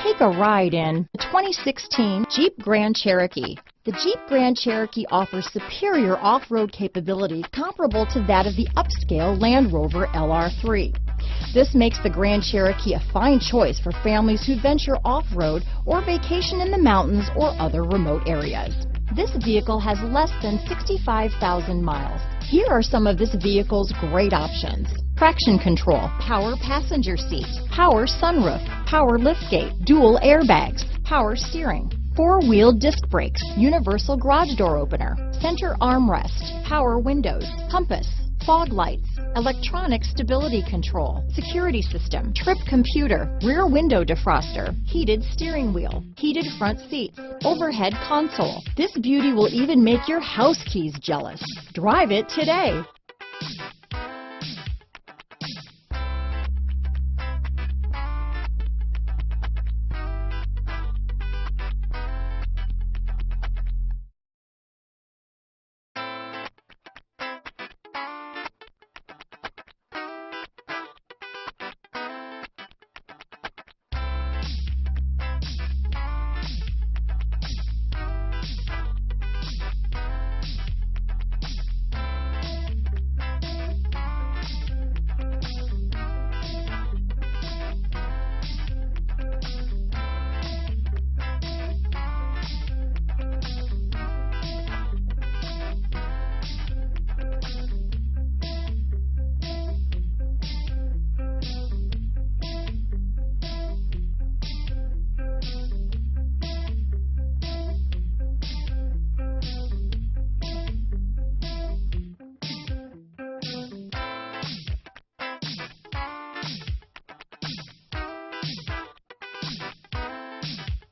Take a ride in the 2016 Jeep Grand Cherokee. The Jeep Grand Cherokee offers superior off-road capability comparable to that of the upscale Land Rover LR3. This makes the Grand Cherokee a fine choice for families who venture off-road or vacation in the mountains or other remote areas. This vehicle has less than 65,000 miles. Here are some of this vehicle's great options: traction control, power passenger seat, power sunroof, power liftgate, dual airbags, power steering, four-wheel disc brakes, universal garage door opener, center armrest, power windows, compass, fog lights, electronic stability control, security system, trip computer, rear window defroster, heated steering wheel, heated front seats, overhead console. This beauty will even make your house keys jealous. Drive it today.